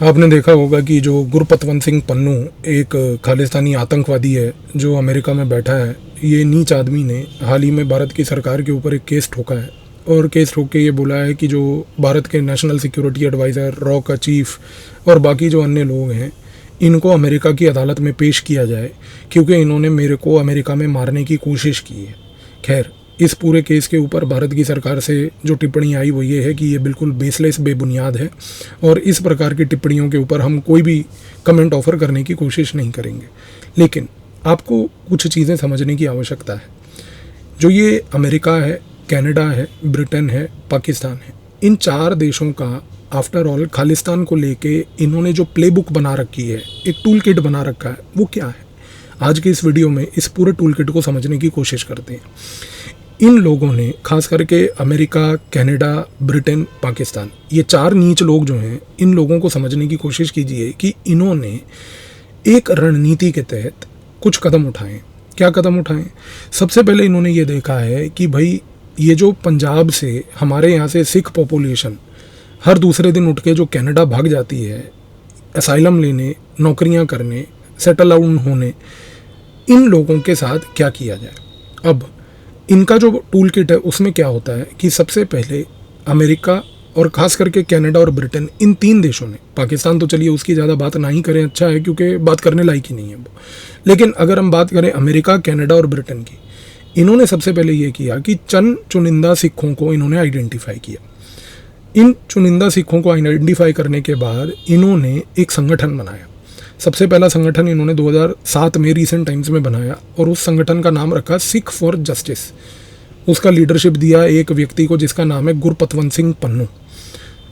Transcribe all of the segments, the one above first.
आपने देखा होगा कि जो गुरपतवंत सिंह पन्नू एक खालिस्तानी आतंकवादी है जो अमेरिका में बैठा है, ये नीच आदमी ने हाल ही में भारत की सरकार के ऊपर एक केस ठोका है और केस ठोक के ये बोला है कि जो भारत के नेशनल सिक्योरिटी एडवाइज़र, रॉ का चीफ और बाकी जो अन्य लोग हैं, इनको अमेरिका की अदालत में पेश किया जाए क्योंकि इन्होंने मेरे को अमेरिका में मारने की कोशिश की है। खैर, इस पूरे केस के ऊपर भारत की सरकार से जो टिप्पणी आई वो ये है कि ये बिल्कुल बेसलेस, बेबुनियाद है और इस प्रकार की टिप्पणियों के ऊपर हम कोई भी कमेंट ऑफर करने की कोशिश नहीं करेंगे। लेकिन आपको कुछ चीज़ें समझने की आवश्यकता है। जो ये अमेरिका है, कनाडा है, ब्रिटेन है, पाकिस्तान है, इन 4 देशों का आफ्टर ऑल खालिस्तान को लेके इन्होंने जो प्लेबुक बना रखी है, एक टूल किट बना रखा है, वो क्या है? आज के इस वीडियो में इस पूरे टूल किट को समझने की कोशिश करते हैं। इन लोगों ने खास करके अमेरिका, कनाडा, ब्रिटेन, पाकिस्तान, ये 4 नीच लोग जो हैं, इन लोगों को समझने की कोशिश कीजिए कि इन्होंने एक रणनीति के तहत कुछ कदम उठाए। क्या कदम उठाए? सबसे पहले इन्होंने ये देखा है कि भाई ये जो पंजाब से हमारे यहाँ से सिख पॉपुलेशन हर दूसरे दिन उठ के जो कनाडा भाग जाती है असाइलम लेने, नौकरियाँ करने, सेटल आउट होने, इन लोगों के साथ क्या किया जाए। अब इनका जो टूल किट है उसमें क्या होता है कि सबसे पहले अमेरिका और ख़ास करके कनाडा और ब्रिटेन, इन 3 देशों ने, पाकिस्तान तो चलिए उसकी ज़्यादा बात ना ही करें, अच्छा है क्योंकि बात करने लायक ही नहीं है वो, लेकिन अगर हम बात करें अमेरिका, कनाडा और ब्रिटेन की, इन्होंने सबसे पहले ये किया कि चंद चुनिंदा सिखों को इन्होंने आइडेंटिफाई किया। इन चुनिंदा सिखों को आइडेंटिफाई करने के बाद इन्होंने एक संगठन बनाया। सबसे पहला संगठन इन्होंने 2007 में रीसेंट टाइम्स में बनाया और उस संगठन का नाम रखा सिख फॉर जस्टिस। उसका लीडरशिप दिया एक व्यक्ति को जिसका नाम है गुरपतवंत सिंह पन्नू।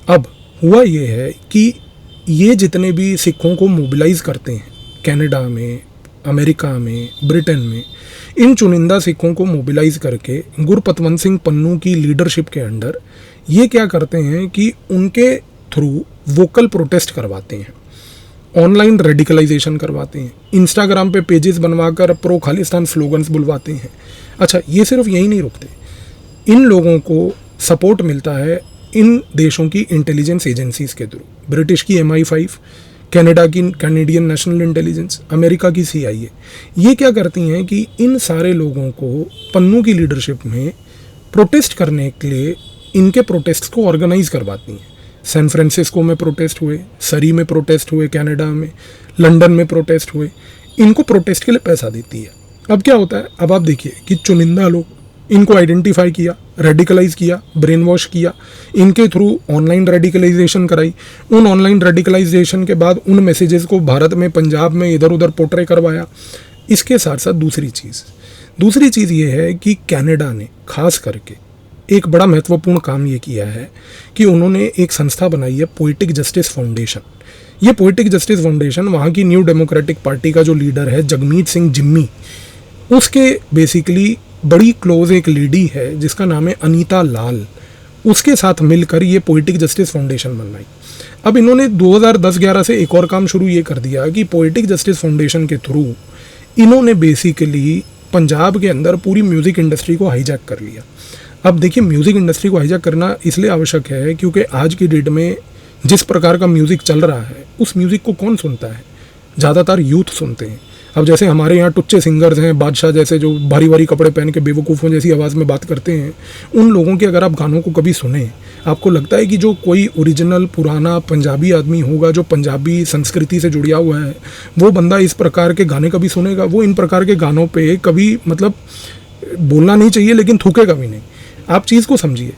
अब हुआ ये है कि ये जितने भी सिखों को मोबिलाइज़ करते हैं कनाडा में, अमेरिका में, ब्रिटेन में, इन चुनिंदा सिखों को मोबिलाइज़ करके गुरपतवंत सिंह पन्नू की लीडरशिप के अंडर ये क्या करते हैं कि उनके थ्रू वोकल प्रोटेस्ट करवाते हैं, ऑनलाइन रेडिकलाइजेशन करवाते हैं, इंस्टाग्राम पे पेजेस बनवाकर प्रो खालिस्तान स्लोगन्स बुलवाते हैं। अच्छा, ये सिर्फ यही नहीं रुकते, इन लोगों को सपोर्ट मिलता है इन देशों की इंटेलिजेंस एजेंसीज़ के थ्रू। ब्रिटिश की MI5, कनाडा की कैनेडियन नेशनल इंटेलिजेंस, अमेरिका की CIA। ये क्या करती हैं कि इन सारे लोगों को पन्नू की लीडरशिप में प्रोटेस्ट करने के लिए इनके प्रोटेस्ट को ऑर्गेनाइज करवाती हैं। सैन फ्रांसिस्को में प्रोटेस्ट हुए, सरी में प्रोटेस्ट हुए, कनाडा में, लंदन में प्रोटेस्ट हुए, इनको प्रोटेस्ट के लिए पैसा देती है। अब क्या होता है, अब आप देखिए कि चुनिंदा लोग, इनको आइडेंटिफाई किया, रेडिकलाइज किया, ब्रेन वॉश किया, इनके थ्रू ऑनलाइन रेडिकलाइजेशन कराई। उन ऑनलाइन रेडिकलाइजेशन के बाद उन मैसेजेस को भारत में, पंजाब में इधर उधर पोर्ट्रे करवाया। इसके साथ साथ दूसरी चीज़ ये है कि कनाडा ने खास करके एक बड़ा महत्वपूर्ण काम ये किया है कि उन्होंने एक संस्था बनाई है, पोएटिक जस्टिस फाउंडेशन। ये पोएटिक जस्टिस फाउंडेशन वहाँ की न्यू डेमोक्रेटिक पार्टी का जो लीडर है जगमीत सिंह जिम्मी, उसके बेसिकली बड़ी क्लोज एक लेडी है जिसका नाम है अनीता लाल, उसके साथ मिलकर ये पोएटिक जस्टिस फाउंडेशन बनाई। अब इन्होंने 2010-11 से एक और काम शुरू ये कर दिया कि पोएटिक जस्टिस फाउंडेशन के थ्रू इन्होंने बेसिकली पंजाब के अंदर पूरी म्यूज़िक इंडस्ट्री को हाईजैक कर लिया। अब देखिए, म्यूज़िक इंडस्ट्री को हाईजैक करना इसलिए आवश्यक है क्योंकि आज की डेट में जिस प्रकार का म्यूज़िक चल रहा है उस म्यूज़िक को कौन सुनता है? ज़्यादातर यूथ सुनते हैं। अब जैसे हमारे यहाँ टुच्चे सिंगर्स हैं, बादशाह जैसे, जो भारी भारी कपड़े पहन के बेवकूफ़ों जैसी आवाज़ में बात करते हैं, उन लोगों के अगर आप गानों को कभी सुने, आपको लगता है कि जो कोई ओरिजिनल पुराना पंजाबी आदमी होगा जो पंजाबी संस्कृति से जुड़ा हुआ है, वो बंदा इस प्रकार के गाने कभी सुनेगा? वो इन प्रकार के गानों पर कभी, मतलब बोलना नहीं चाहिए लेकिन थूकेगा भी नहीं। आप चीज़ को समझिए।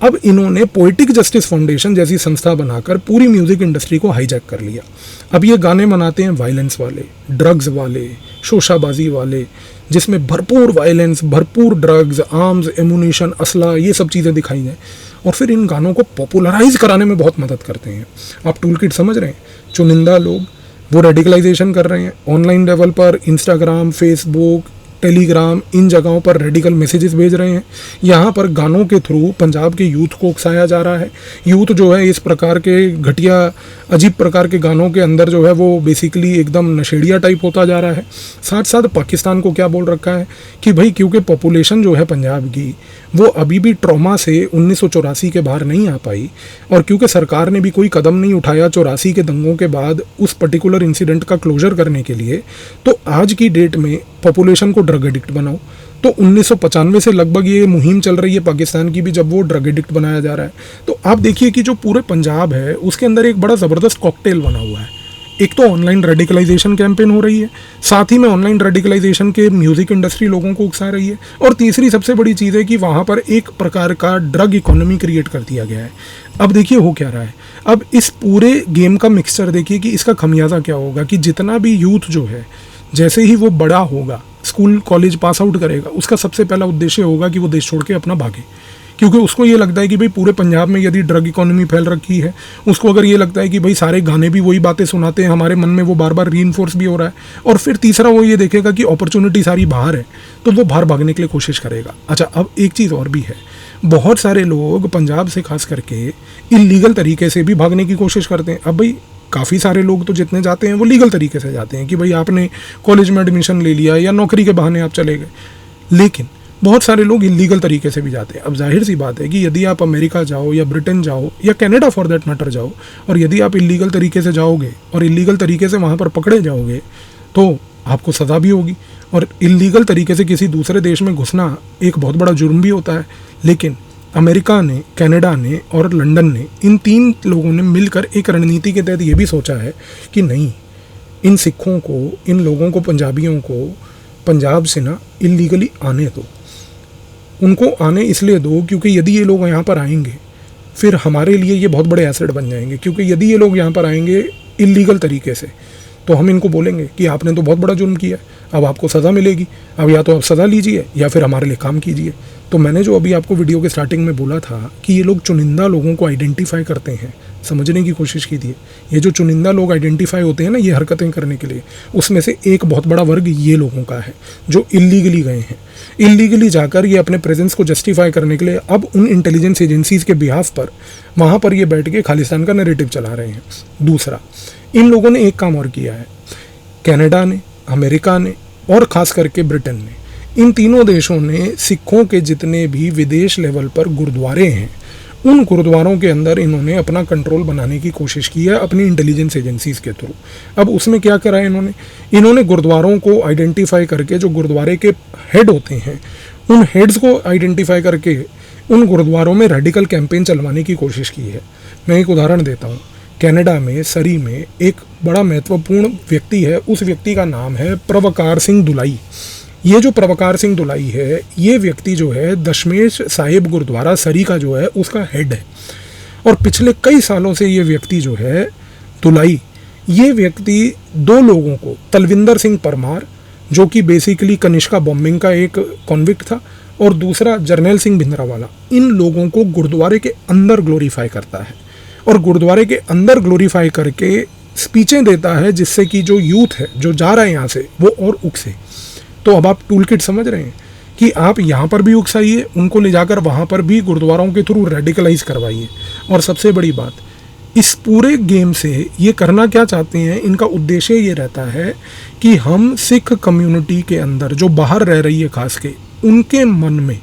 अब इन्होंने पोएटिक जस्टिस फाउंडेशन जैसी संस्था बनाकर पूरी म्यूज़िक इंडस्ट्री को हाईजैक कर लिया। अब ये गाने बनाते हैं वायलेंस वाले, ड्रग्स वाले, शोशाबाजी वाले, जिसमें भरपूर वायलेंस, भरपूर ड्रग्स, आर्म्स, एमुनिशन, असला, ये सब चीज़ें दिखाई जाए और फिर इन गानों को पॉपुलराइज कराने में बहुत मदद करते हैं। आप टूल किट समझ रहे हैं? चुनिंदा लोग वो रेडिकलाइजेशन कर रहे हैं ऑनलाइन लेवल पर, इंस्टाग्राम, फेसबुक, टेलीग्राम, इन जगहों पर रेडिकल मैसेजेस भेज रहे हैं। यहाँ पर गानों के थ्रू पंजाब के यूथ को उकसाया जा रहा है। यूथ जो है इस प्रकार के घटिया अजीब प्रकार के गानों के अंदर जो है वो बेसिकली एकदम नशेड़िया टाइप होता जा रहा है। साथ साथ पाकिस्तान को क्या बोल रखा है कि भाई क्योंकि पॉपुलेशन जो है पंजाब की वो अभी भी ट्रॉमा से 1984 के बाहर नहीं आ पाई, और क्योंकि सरकार ने भी कोई कदम नहीं उठाया 84 के दंगों के बाद उस पर्टिकुलर इंसिडेंट का क्लोजर करने के लिए, तो आज की डेट में पॉपुलेशन को ड्रग एडिक्ट बनाओ। तो 1995 से लगभग ये मुहिम चल रही है पाकिस्तान की भी, जब वो ड्रग एडिक्ट बनाया जा रहा है। तो आप देखिए कि जो पूरे पंजाब है उसके अंदर एक बड़ा ज़बरदस्त कॉकटेल बना हुआ है। एक तो ऑनलाइन रेडिकलाइजेशन कैंपेन हो रही है, साथ ही में ऑनलाइन रेडिकलाइजेशन के म्यूज़िक इंडस्ट्री लोगों को उकसा रही है, और तीसरी सबसे बड़ी चीज़ है कि वहाँ पर एक प्रकार का ड्रग इकोनॉमी क्रिएट कर दिया गया है। अब देखिए हो क्या रहा है, अब इस पूरे गेम का मिक्सचर देखिए कि इसका खमियाजा क्या होगा कि जितना भी यूथ जो है जैसे ही वो बड़ा होगा, स्कूल कॉलेज पास आउट करेगा, उसका सबसे पहला उद्देश्य होगा कि वो देश छोड़ के अपना भागे, क्योंकि उसको ये लगता है कि भाई पूरे पंजाब में यदि ड्रग इकोनॉमी फैल रखी है, उसको अगर ये लगता है कि भाई सारे गाने भी वही बातें सुनाते हैं, हमारे मन में वो बार बार रीइंफोर्स भी हो रहा है, और फिर तीसरा वो ये देखेगा कि अपॉर्चुनिटी सारी बाहर है, तो वो बाहर भागने के लिए कोशिश करेगा। अच्छा, अब एक चीज़ और भी है, बहुत सारे लोग पंजाब से खास करके इलीगल तरीके से भी भागने की कोशिश करते हैं। अब भाई काफ़ी सारे लोग तो जितने जाते हैं वो लीगल तरीके से जाते हैं कि भाई आपने कॉलेज में एडमिशन ले लिया या नौकरी के बहाने आप चले गए, लेकिन बहुत सारे लोग इलीगल तरीके से भी जाते हैं। अब जाहिर सी बात है कि यदि आप अमेरिका जाओ या ब्रिटेन जाओ या कनाडा फॉर दैट मैटर जाओ, और यदि आप इलीगल तरीके से जाओगे और इलीगल तरीके से वहाँ पर पकड़े जाओगे तो आपको सज़ा भी होगी, और इलीगल तरीके से किसी दूसरे देश में घुसना एक बहुत बड़ा जुर्म भी होता है। लेकिन अमेरिका ने, कनाडा ने और लंदन ने, इन तीन लोगों ने मिलकर एक रणनीति के तहत ये भी सोचा है कि नहीं, इन सिखों को, इन लोगों को, पंजाबियों को पंजाब से ना इलीगली आने दो। उनको आने इसलिए दो क्योंकि यदि ये लोग यहाँ पर आएंगे फिर हमारे लिए ये बहुत बड़े एसेट बन जाएंगे, क्योंकि यदि ये लोग यहाँ पर आएंगे इलीगल तरीके से तो हम इनको बोलेंगे कि आपने तो बहुत बड़ा जुर्म किया है, अब आपको सज़ा मिलेगी, अब या तो आप सज़ा लीजिए या फिर हमारे लिए काम कीजिए। तो मैंने जो अभी आपको वीडियो के स्टार्टिंग में बोला था कि ये लोग चुनिंदा लोगों को आइडेंटिफाई करते हैं, समझने की कोशिश कीजिए। ये जो चुनिंदा लोग आइडेंटिफाई होते हैं ना ये हरकतें करने के लिए, उसमें से एक बहुत बड़ा वर्ग ये लोगों का है जो इलीगली गए हैं। इलीगली जाकर ये अपने प्रेजेंस को जस्टिफाई करने के लिए अब उन इंटेलिजेंस एजेंसीज़ के बिहाफ पर वहाँ पर ये बैठ के खालिस्तान का नैरेटिव चला रहे हैं। दूसरा, इन लोगों ने एक काम और किया है, कनाडा ने, अमेरिका ने और ख़ास करके ब्रिटेन ने, इन तीनों देशों ने सिखों के जितने भी विदेश लेवल पर गुरुद्वारे हैं उन गुरुद्वारों के अंदर इन्होंने अपना कंट्रोल बनाने की कोशिश की है अपनी इंटेलिजेंस एजेंसीज़ के थ्रू। अब उसमें क्या करा है इन्होंने गुरुद्वारों को आइडेंटिफाई करके, जो गुरुद्वारे के हेड होते हैं उन हेड्स को आइडेंटिफाई करके उन गुरुद्वारों में रेडिकल कैंपेन चलवाने की कोशिश की है। मैं एक उदाहरण देता हूँ, कनाडा में सरी में एक बड़ा महत्वपूर्ण व्यक्ति है, उस व्यक्ति का नाम है प्रवकार सिंह दुलाई। ये जो प्रवकार सिंह दुलाई है, ये व्यक्ति जो है दशमेश साहिब गुरुद्वारा सरी का जो है उसका हेड है, और पिछले कई सालों से ये व्यक्ति जो है दुलाई, ये व्यक्ति दो लोगों को, तलविंदर सिंह परमार जो कि बेसिकली कनिष्का बॉम्बिंग का एक कॉन्विक्ट था, और दूसरा जर्नैल सिंह भिंद्रावाला, इन लोगों को गुरुद्वारे के अंदर ग्लोरीफाई करता है और गुरुद्वारे के अंदर ग्लोरीफाई करके स्पीचें देता है, जिससे कि जो यूथ है जो जा रहा है यहाँ से वो और उकसे। तो अब आप टूल किट समझ रहे हैं कि आप यहाँ पर भी उकसाइए, उनको ले जाकर वहाँ पर भी गुरुद्वारों के थ्रू रेडिकलाइज करवाइए। और सबसे बड़ी बात, इस पूरे गेम से ये करना क्या चाहते हैं, इनका उद्देश्य ये रहता है कि हम सिख कम्युनिटी के अंदर जो बाहर रह रही है खास के, उनके मन में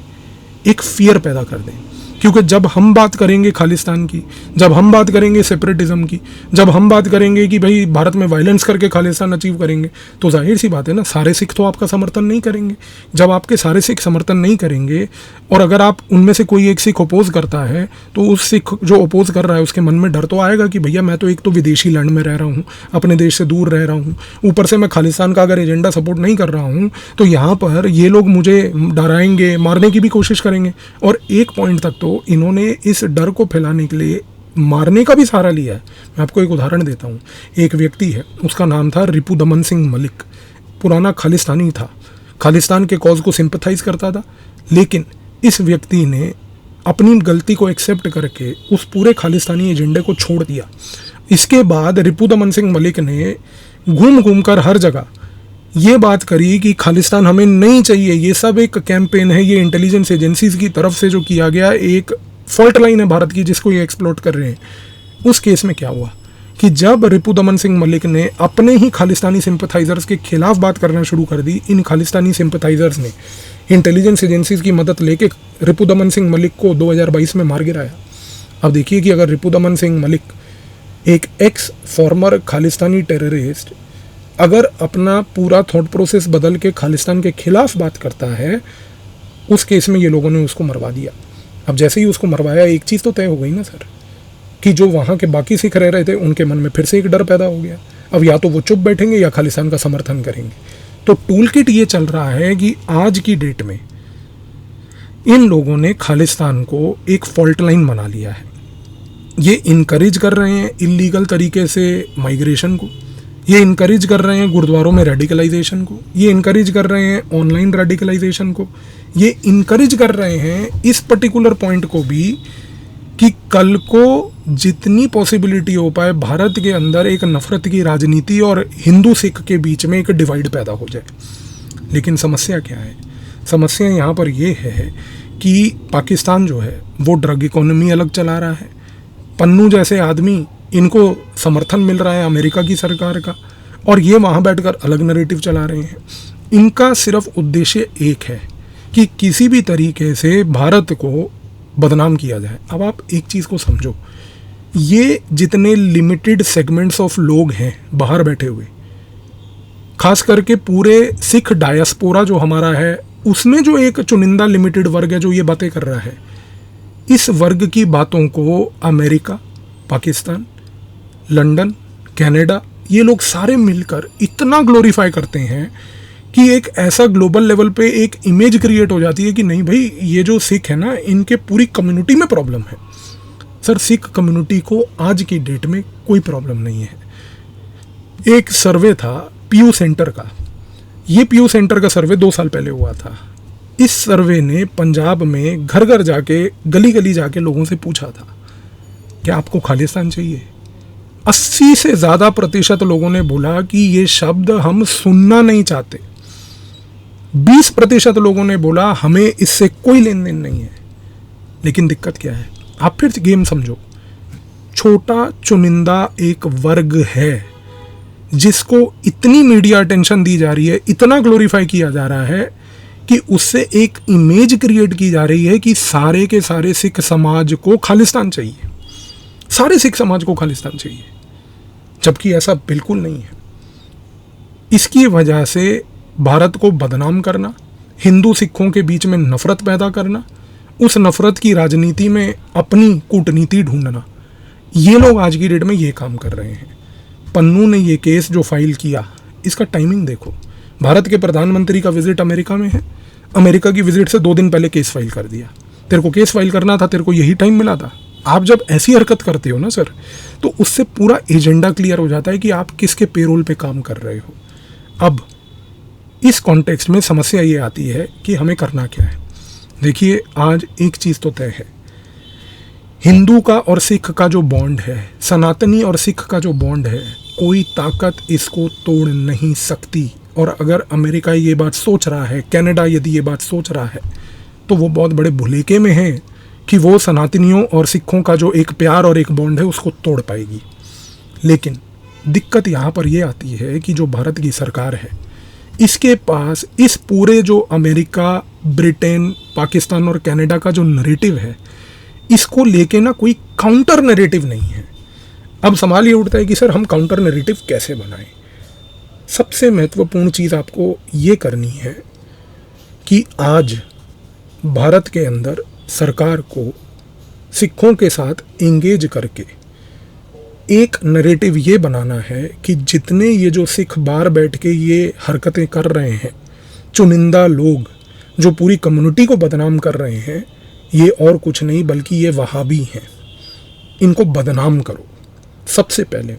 एक फियर पैदा कर दें। क्योंकि जब हम बात करेंगे खालिस्तान की, जब हम बात करेंगे सेपरेटिज्म की, जब हम बात करेंगे कि भाई भारत में वायलेंस करके खालिस्तान अचीव करेंगे, तो जाहिर सी बात है ना, सारे सिख तो आपका समर्थन नहीं करेंगे। जब आपके सारे सिख समर्थन नहीं करेंगे, और अगर आप उनमें से कोई एक सिख अपोज करता है, तो उस सिख जो अपोज कर रहा है उसके मन में डर तो आएगा कि भैया मैं तो एक तो विदेशी लैंड में रह रहा हूँ, अपने देश से दूर रह रहा हूँ, ऊपर से मैं खालिस्तान का अगर एजेंडा सपोर्ट नहीं कर रहा हूँ तो यहाँ पर ये लोग मुझे डराएंगे, मारने की भी कोशिश करेंगे। और एक पॉइंट तक तो इन्होंने इस डर को फैलाने के लिए मारने का भी सहारा लिया है। मैं आपको एक उदाहरण देता हूँ, एक व्यक्ति है, उसका नाम था रिपू दमन सिंह मलिक, पुराना खालिस्तानी था, खालिस्तान के कॉज को सिंपथाइज करता था, लेकिन इस व्यक्ति ने अपनी गलती को एक्सेप्ट करके उस पूरे खालिस्तानी एजेंडे को छोड़ दिया। इसके बाद रिपू दमन सिंह मलिक ने घूम घूम कर हर जगह ये बात करी कि खालिस्तान हमें नहीं चाहिए, ये सब एक कैंपेन है, ये इंटेलिजेंस एजेंसीज की तरफ से जो किया गया एक फॉल्ट लाइन है भारत की जिसको ये एक्सप्लोट कर रहे हैं। उस केस में क्या हुआ कि जब रिपुदमन सिंह मलिक ने अपने ही खालिस्तानी सिंपथाइजर्स के खिलाफ बात करना शुरू कर दी, इन खालिस्तानी सिंपथाइजर्स ने इंटेलिजेंस एजेंसीज की मदद लेके रिपुदमन सिंह मलिक को 2022 में मार गिराया। अब देखिए कि अगर रिपुदमन सिंह मलिक एक एक्स फॉर्मर खालिस्तानी टेररिस्ट अगर अपना पूरा थॉट प्रोसेस बदल के खालिस्तान के खिलाफ बात करता है, उस केस में ये लोगों ने उसको मरवा दिया। अब जैसे ही उसको मरवाया, एक चीज़ तो तय हो गई ना सर, कि जो वहाँ के बाकी सिख रह रहे थे उनके मन में फिर से एक डर पैदा हो गया। अब या तो वो चुप बैठेंगे या खालिस्तान का समर्थन करेंगे। तो टूल किट ये चल रहा है कि आज की डेट में इन लोगों ने खालिस्तान को एक फॉल्ट लाइन बना लिया है। ये इनकरेज कर रहे हैं इलीगल तरीके से माइग्रेशन को, ये इनकरेज कर रहे हैं गुरुद्वारों में रेडिकलाइजेशन को, ये इनकरेज कर रहे हैं ऑनलाइन रेडिकलाइजेशन को, ये इनकरेज कर रहे हैं इस पर्टिकुलर पॉइंट को भी कि कल को जितनी पॉसिबिलिटी हो पाए भारत के अंदर एक नफरत की राजनीति और हिंदू सिख के बीच में एक डिवाइड पैदा हो जाए। लेकिन समस्या क्या है? समस्या यहाँ पर ये है कि पाकिस्तान जो है वो ड्रग इकोनॉमी अलग चला रहा है। पन्नू जैसे आदमी, इनको समर्थन मिल रहा है अमेरिका की सरकार का, और ये वहाँ बैठकर अलग नैरेटिव चला रहे हैं। इनका सिर्फ उद्देश्य एक है कि किसी भी तरीके से भारत को बदनाम किया जाए। अब आप एक चीज़ को समझो, ये जितने लिमिटेड सेगमेंट्स ऑफ लोग हैं बाहर बैठे हुए, खास करके पूरे सिख डायस्पोरा जो हमारा है, उसमें जो एक चुनिंदा लिमिटेड वर्ग है जो ये बातें कर रहा है, इस वर्ग की बातों को अमेरिका, पाकिस्तान, लंदन, कनाडा, ये लोग सारे मिलकर इतना ग्लोरीफाई करते हैं कि एक ऐसा ग्लोबल लेवल पे एक इमेज क्रिएट हो जाती है कि नहीं भाई, ये जो सिख है ना, इनके पूरी कम्युनिटी में प्रॉब्लम है। सर, सिख कम्युनिटी को आज की डेट में कोई प्रॉब्लम नहीं है। एक सर्वे था पीयू सेंटर का, ये पीयू सेंटर का सर्वे 2 साल पहले हुआ था। इस सर्वे ने पंजाब में घर घर जाके, गली गली जाके लोगों से पूछा था क्या आपको खालिस्तान चाहिए। 80 से ज़्यादा प्रतिशत लोगों ने बोला कि ये शब्द हम सुनना नहीं चाहते। 20% लोगों ने बोला हमें इससे कोई लेन देन नहीं है। लेकिन दिक्कत क्या है? आप फिर गेम समझो, छोटा चुनिंदा एक वर्ग है जिसको इतनी मीडिया अटेंशन दी जा रही है, इतना ग्लोरीफाई किया जा रहा है कि उससे एक इमेज क्रिएट की जा रही है कि सारे के सारे सिख समाज को खालिस्तान चाहिए, सारे सिख समाज को खालिस्तान चाहिए, जबकि ऐसा बिल्कुल नहीं है। इसकी वजह से भारत को बदनाम करना, हिंदू सिखों के बीच में नफरत पैदा करना, उस नफरत की राजनीति में अपनी कूटनीति ढूंढना, ये लोग आज की डेट में ये काम कर रहे हैं। पन्नू ने ये केस जो फाइल किया, इसका टाइमिंग देखो। भारत के प्रधानमंत्री का विजिट अमेरिका में है, अमेरिका की विजिट से 2 दिन पहले केस फाइल कर दिया। तेरे को केस फाइल करना था, तेरे को यही टाइम मिला था। आप जब ऐसी हरकत करते हो ना सर, तो उससे पूरा एजेंडा क्लियर हो जाता है कि आप किसके पेरोल पे काम कर रहे हो। अब इस कॉन्टेक्स्ट में समस्या ये आती है कि हमें करना क्या है। देखिए, आज एक चीज़ तो तय है, हिंदू का और सिख का जो बॉन्ड है, सनातनी और सिख का जो बॉन्ड है, कोई ताकत इसको तोड़ नहीं सकती। और अगर अमेरिका ये बात सोच रहा है, कनाडा यदि ये बात सोच रहा है, तो वो बहुत बड़े भुलेखे में है कि वो सनातनियों और सिखों का जो एक प्यार और एक बॉन्ड है उसको तोड़ पाएगी। लेकिन दिक्कत यहाँ पर ये आती है कि जो भारत की सरकार है, इसके पास इस पूरे जो अमेरिका, ब्रिटेन, पाकिस्तान और कनाडा का जो नैरेटिव है, इसको लेके ना कोई काउंटर नैरेटिव नहीं है। अब सवाल ये उठता है कि सर हम काउंटर नैरेटिव कैसे बनाएं। सबसे महत्वपूर्ण चीज़ आपको ये करनी है कि आज भारत के अंदर सरकार को सिखों के साथ एंगेज करके एक नैरेटिव ये बनाना है कि जितने ये जो सिख बाहर बैठ के ये हरकतें कर रहे हैं, चुनिंदा लोग जो पूरी कम्युनिटी को बदनाम कर रहे हैं, ये और कुछ नहीं बल्कि ये वहाबी हैं। इनको बदनाम करो। सबसे पहले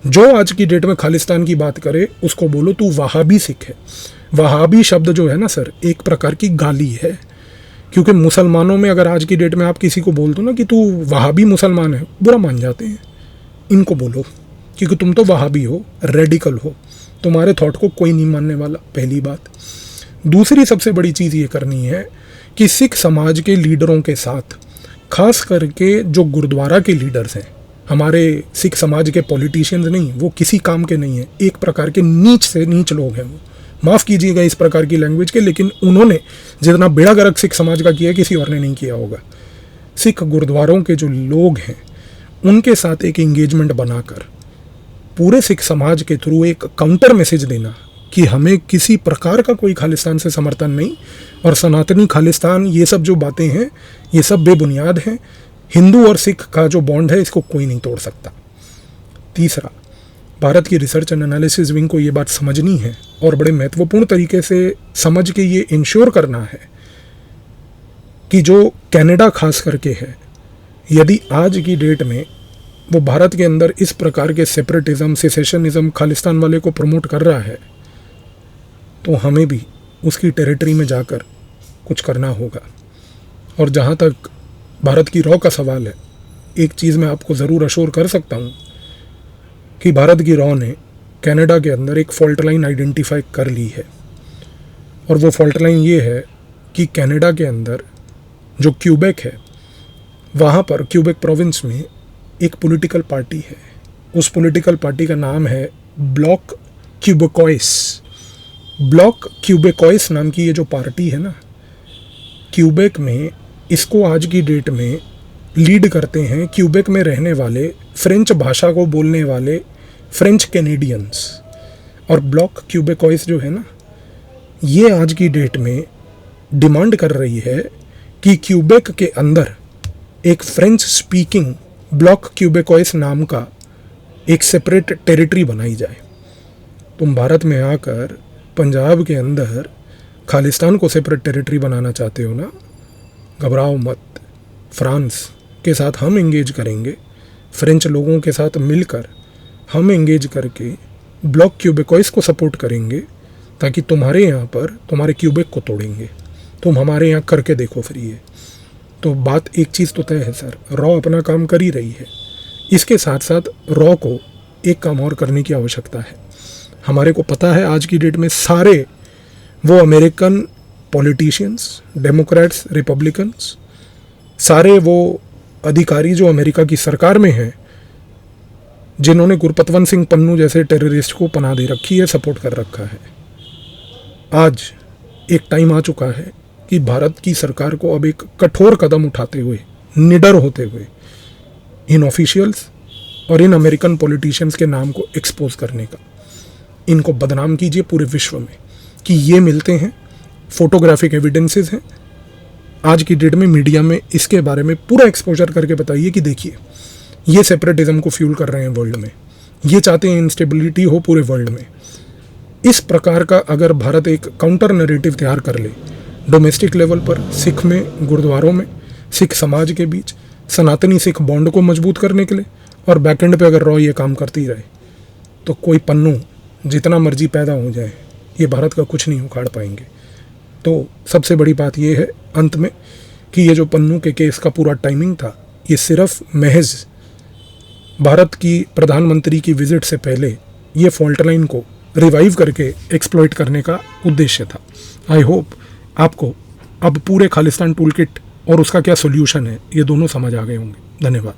जो आज की डेट में खालिस्तान की बात करे उसको बोलो तू वहाबी सिख है। वहाबी शब्द जो है ना सर, एक प्रकार की गाली है, क्योंकि मुसलमानों में अगर आज की डेट में आप किसी को बोल दो ना कि तू वहाबी मुसलमान है, बुरा मान जाते हैं। इनको बोलो क्योंकि तुम तो वहाबी हो, रेडिकल हो, तुम्हारे थॉट को कोई नहीं मानने वाला, पहली बात। दूसरी सबसे बड़ी चीज़ ये करनी है कि सिख समाज के लीडरों के साथ, खास करके जो गुरुद्वारा के लीडर्स हैं, हमारे सिख समाज के पॉलिटिशियंस नहीं, वो किसी काम के नहीं हैं, एक प्रकार के नीच से नीच लोग हैं वो, माफ़ कीजिएगा इस प्रकार की लैंग्वेज के, लेकिन उन्होंने जितना बेड़ा गर्क सिख समाज का किया किसी और ने नहीं किया होगा। सिख गुरुद्वारों के जो लोग हैं उनके साथ एक एंगेजमेंट बनाकर पूरे सिख समाज के थ्रू एक काउंटर मैसेज देना कि हमें किसी प्रकार का कोई खालिस्तान से समर्थन नहीं, और सनातनी खालिस्तान ये सब जो बातें हैं ये सब बेबुनियाद हैं। हिंदू और सिख का जो बॉन्ड है इसको कोई नहीं तोड़ सकता। तीसरा, भारत की रिसर्च एंड एनालिसिस विंग को ये बात समझनी है और बड़े महत्वपूर्ण तरीके से समझ के ये इंश्योर करना है कि जो कनाडा खास करके है, यदि आज की डेट में वो भारत के अंदर इस प्रकार के सेपरेटिज्म, सेसेशनिज्म, खालिस्तान वाले को प्रमोट कर रहा है, तो हमें भी उसकी टेरिटरी में जाकर कुछ करना होगा। और जहाँ तक भारत की रॉ का सवाल है, एक चीज़ मैं आपको ज़रूर अश्योर कर सकता हूँ कि भारत की रॉ ने कनाडा के अंदर एक फॉल्ट लाइन आइडेंटिफाई कर ली है, और वो फॉल्ट लाइन ये है कि कनाडा के अंदर जो क्यूबेक है, वहाँ पर क्यूबेक प्रोविंस में एक पॉलिटिकल पार्टी है। उस पॉलिटिकल पार्टी का नाम है ब्लॉक क्यूबेकॉइस। ब्लॉक क्यूबेकॉइस नाम की ये जो पार्टी है ना, क्यूबेक में, इसको आज की डेट में लीड करते हैं क्यूबेक में रहने वाले फ्रेंच भाषा को बोलने वाले फ्रेंच कैनेडियंस। और ब्लॉक क्यूबेकॉइस जो है ना, ये आज की डेट में डिमांड कर रही है कि क्यूबेक के अंदर एक फ्रेंच स्पीकिंग ब्लॉक क्यूबेकॉइस नाम का एक सेपरेट टेरिटरी बनाई जाए। तुम भारत में आकर पंजाब के अंदर खालिस्तान को सेपरेट टेरिटरी बनाना चाहते हो ना, घबराओ मत। फ्रांस के साथ हम एंगेज करेंगे, फ्रेंच लोगों के साथ मिलकर हम एंगेज करके ब्लॉक क्यूबेकॉइस को सपोर्ट करेंगे, ताकि तुम्हारे यहाँ पर तुम्हारे क्यूबेक को तोड़ेंगे। तुम हमारे यहाँ करके देखो फिर ये। तो बात एक चीज़ तो तय है सर, रॉ अपना काम कर ही रही है, इसके साथ साथ रॉ को एक काम और करने की आवश्यकता है। हमारे को पता है आज की डेट में सारे वो अमेरिकन पॉलिटिशियंस, डेमोक्रेट्स, रिपब्लिकन्स, सारे वो अधिकारी जो अमेरिका की सरकार में हैं, जिन्होंने गुरपतवंत सिंह पन्नू जैसे टेररिस्ट को पनाह दे रखी है, सपोर्ट कर रखा है। आज एक टाइम आ चुका है कि भारत की सरकार को अब एक कठोर कदम उठाते हुए, निडर होते हुए, इन ऑफिशियल्स और इन अमेरिकन पॉलिटिशियंस के नाम को एक्सपोज करने का। इनको बदनाम कीजिए पूरे विश्व में कि ये मिलते हैं, फोटोग्राफिक एविडेंसेस हैं। आज की डेट में मीडिया में इसके बारे में पूरा एक्सपोजर करके बताइए कि देखिए ये सेपरेटिज्म को फ्यूल कर रहे हैं वर्ल्ड में, ये चाहते हैं इंस्टेबिलिटी हो पूरे वर्ल्ड में। इस प्रकार का अगर भारत एक काउंटर नैरेटिव तैयार कर ले डोमेस्टिक लेवल पर, सिख में, गुरुद्वारों में, सिख समाज के बीच सनातनी सिख बॉन्ड को मजबूत करने के लिए, और बैकएंड पे अगर रॉ ये काम करती रहे, तो कोई पन्नू जितना मर्जी पैदा हो जाए, ये भारत का कुछ नहीं उखाड़ पाएंगे। तो सबसे बड़ी बात ये है अंत में कि ये जो पन्नू के केस का पूरा टाइमिंग था, ये सिर्फ महज भारत की प्रधानमंत्री की विजिट से पहले ये फॉल्ट लाइन को रिवाइव करके एक्सप्लॉइट करने का उद्देश्य था। आई होप आपको अब पूरे खालिस्तान टूल किट और उसका क्या सोल्यूशन है, ये दोनों समझ आ गए होंगे। धन्यवाद।